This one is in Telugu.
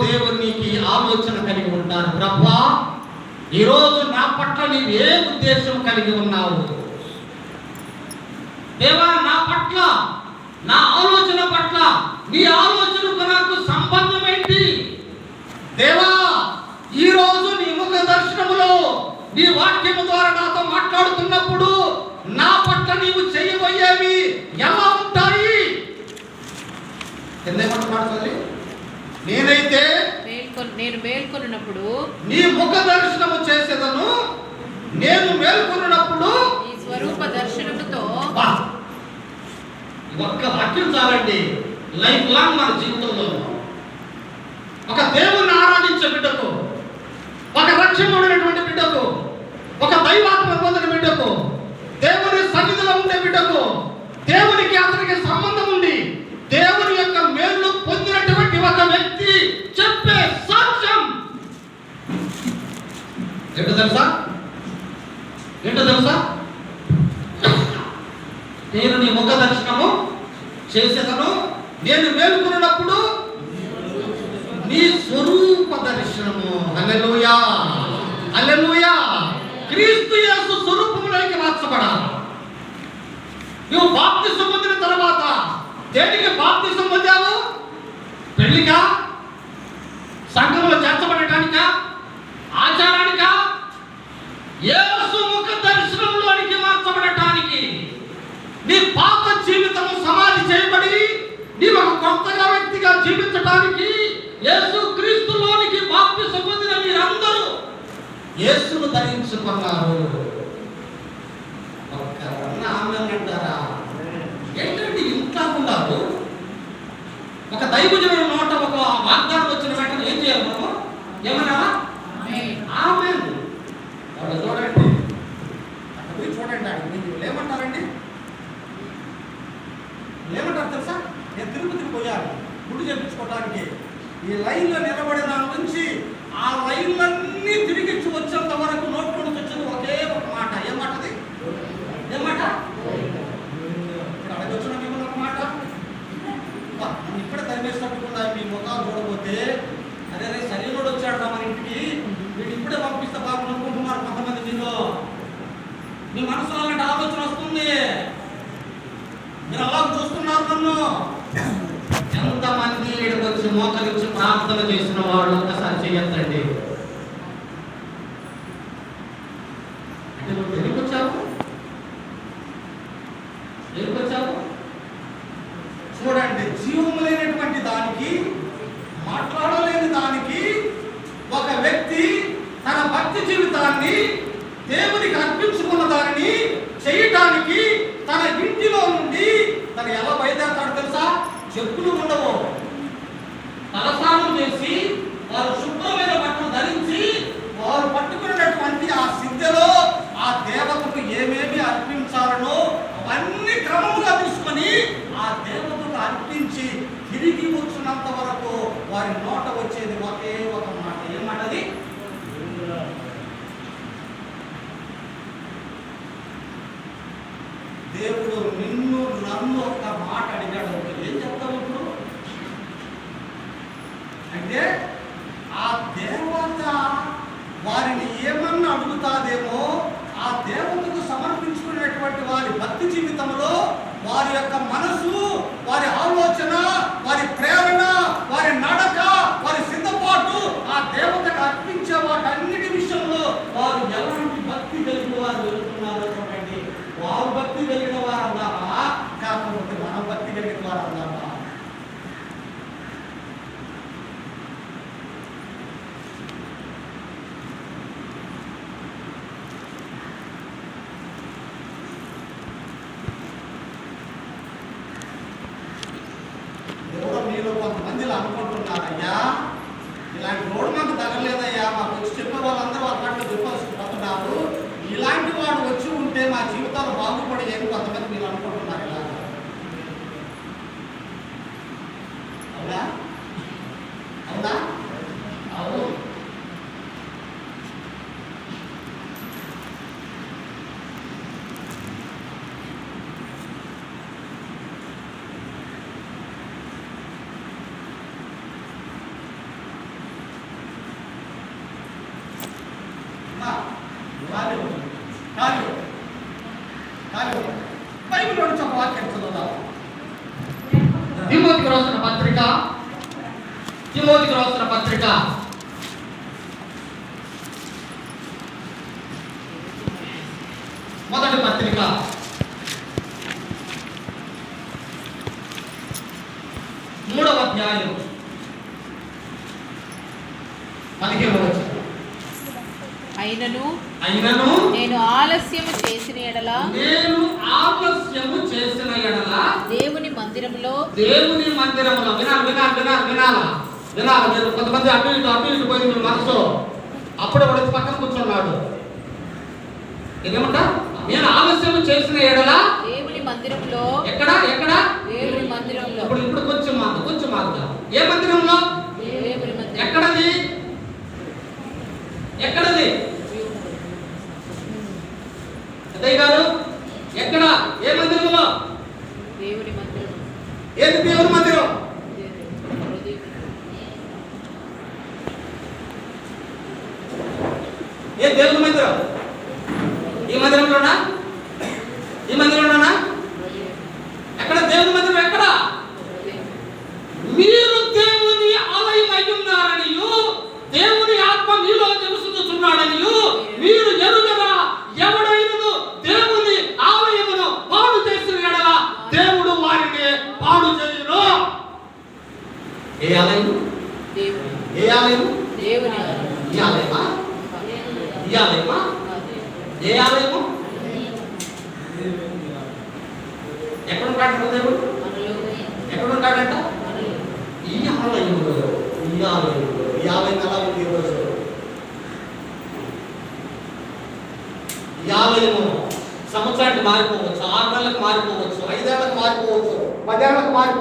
దేవునికి ఆలోచన కలిగి ఉంటారు. ప్రభువా, ఈరోజు నా పట్ల నీవు ఏ ఉద్దేశం కలిగి ఉన్నావు? దేవా, నా పట్ల, నా ఆలోచన పట్ల నీ ఆలోచనకు నాకు సంబంధం ఏంటి? దేవా, ఈరోజు నీ ముఖ దర్శనములో నీ వాక్యము ద్వారా నాతో మాట్లాడుతున్నప్పుడు నా పట్ల నీవు చేయబోయేవి ఎలా ఉంటాయి? మాట్లాడుతుంది. నేనైతే నేను మేల్కొన్నప్పుడు నీ ముఖ దర్శనము చేసేదను. నేను మేల్కొన్నప్పుడు నీ స్వరూప దర్శనముతో. ఒక్క వాక్యం చాలండి లైఫ్ లాంగ్ మన జీవితంలో. ఒక దేవుణ్ణి ఆరాధించే బిడ్డకు, ఒక రక్షణమైనటువంటి బిడ్డకు, ఒక దైవాత్మ పొందిన బిడ్డకు, దేవుని సన్నిధిలో ఉండే బిడ్డకు, దేవునికి అతనికి సంబంధం ఉండి దేవుని యొక్క మేలు పొందినటువంటి ఒక వ్యక్తి చెప్పే సాక్ష్యం ఏంటో తెలుసా? నేను నీ ముఖ దర్శనము చేసేదను. నేను మేలుకున్నప్పుడు నీ స్వరూప దర్శనము. హల్లెలూయా, హల్లెలూయా. క్రీస్తు యేసు స్వరూపంలోకి మార్చబడాలి. నువ్వు బాప్తిసం పొందిన తర్వాత దేనికి బాప్తిసం పొందావు? పెళ్లికా? సంఘంలో చేర్చబడటానికా? ఆచారానికా? యేసు ముఖ దర్శనంలోనికి మార్చబడటానికి. నీ పాత జీవితం సమాధి చేయబడి నీ ఒక కొత్తగా వ్యక్తిగా జీవించడానికి యేసు క్రీస్తులోనికి బాప్తిసం పొందిన మీరందరూ యేసును ధరించుకున్నారు. ఒక్కరన్నా ఆమేన్ అంటారా? ఏంటంటే ఇంట్లో ఉన్నారు. ఒక దైవజనుడి నోట ఒక వాగ్దానం వచ్చిన వెంటనే ఏం చేయాలి మనము? ఏమన్నా ఆమేన్. వాళ్ళు చూడండి, అక్కడ పోయి చూడండి. మీరు ఏమంటారండి? ఏమంటారు తెలుసా? నేను తిరుపతికి పోయాను గుడి చేయించుకోవడానికి. ఈ లైన్లో నిలబడిన నుంచి ఆ లైన్లన్నీ తిరిగి వచ్చేంత వరకు నోట్లో నుంచి వచ్చింది ఒకే ఒక మాట. ఏం మాటది? ఏం మాట? ఇప్పుడు అడగొచ్చిన మిమ్మల్ని ఒక మాట. నన్ను ఇప్పుడే తరిమేసినట్టుకుండా మీ ముఖాలు చూడబోతే అదే శరీరుడు వచ్చాడు మన ఇంటికి, వీడు ఇప్పుడే పంపిస్తే బాబు అనుకుంటున్నారు కొంతమంది. మీ మనసులో అలాంటి ఆలోచన వస్తుంది. మీరు అలా చూస్తున్నారు నన్ను. ఎంతమంది ఇక్కడికి వచ్చి మోకరించి ప్రార్థన చేసిన వాళ్ళు ఒకసారి చేయొద్దండి. అంటే నువ్వు ఎందుకు వచ్చావు? చూడండి, జీవము లేనటువంటి దానికి, మాట్లాడలేని దానికి ఒక వ్యక్తి తన భక్తి జీవితాన్ని దేవునికి అర్పించుకున్న దానిని చేయటానికి తన ఇంటిలో నుండి తను ఎలా బయలుదేరతాడు తెలుసా? చెప్పులు ఉండవు. తలస్నానం చేసి వారు శుభ్రమైన బట్టలు ధరించి వారు పట్టుకున్నటువంటి ఆ సిద్ధలో ఆ దేవతకు ఏమేమి అర్పించాలనో అవన్నీ క్రమముగా తీసుకొని ఆ దేవతకు అర్పించి తిరిగి వచ్చినంత వరకు వారి నోట వచ్చేది ఒకే ఒక మాట. ఏమాటది? దేవుడు నిన్ను నన్ను ఒక మాట అడిగాడు. ఏం చెప్తావు ఇప్పుడు? అంటే ఆ దేవత వారిని ఏమన్నా అడుగుతాదేమో, ఆ దేవతకు సమర్పించుకునేటువంటి వారి భక్తి జీవితంలో వారి యొక్క మనసు, వారి ఆలోచన, వారి ప్రేరణ, వారి నడక, వారి సిద్ధపాటు ఆ దేవతకు అర్పించే వాటన్నిటి విషయంలో వారు ఎలాంటి భక్తి కలిగి వారు వెళుతున్నారో చూడండి. వారు భక్తి కలిగిన వారు అన్నారా? కాకపోతే మనం భక్తి కలిగిన వారు అన్నారా? ఎవరో మీలో కొంతమందిలో అనుకుంటున్నారు తిమోతికి రాసిన పత్రిక మొదటి పత్రిక 3వ అధ్యాయం 15వ వచనం. అయినను అయినను నేను ఆలస్యము చేసిన ఎడల దేవుని మందిరములో వినాలి. మీరు కొంతమంది అటు ఇటు పోయి మీ మనసు అప్పుడు వాడు పక్కన కూర్చున్నాడు. ఏమంట? నేను ఆలస్యం చేసిన ఎడల దేవుని మందిరంలో. ఎక్కడ ఎక్కడ? దేవుని మందిరంలో. ఇప్పుడు కొంచెం మాట ఏ మందిరంలో? దేవుని మందిరం. ఎక్కడది? ఎక్కడది? అత్తయ్య గారు ఎక్కడ? ఏ మందిరంలో? దేవుని మందిరం. ఏది దేవుని మందిరం? ఏ దేవుని మందిరం? ఈ మందిరంలోనా? ఈ మందిరంలోనా? ఎక్కడ దేవుని మందిరం? ఎక్కడ? మీరు దేవుని ఆలయం అయి ఉన్నారనియు దేవుని ఆత్మ మీలో నివసించుచున్నాడనియు మీరు ఎరుగరా. ఎవడైనను దేవుని ఆలయమును పాడు చేసిన ఎడల దేవుడు వారిని పాడు చేయును. ఏ ఆలయం? ఏ ఆలయం? దేవుని ఈ ఆలయమా? ఈ ఆలయమా? ఏ ఆలయము? ఎక్కడ ఉంటాడు దేవుడు? ఎక్కడ ఉంటాడంట? ఈ ఆలయంలో. ఈ ఆలయంలో. ఈ ఆలయం ఎలా ఉంది ఈరోజు? ఈ ఆలయము సంవత్సరానికి మారిపోవచ్చు, 6 నెలలకు మారిపోవచ్చు, 5 ఏళ్ళకు మారిపోవచ్చు, 10 ఏళ్ళకు మారిపోవచ్చు.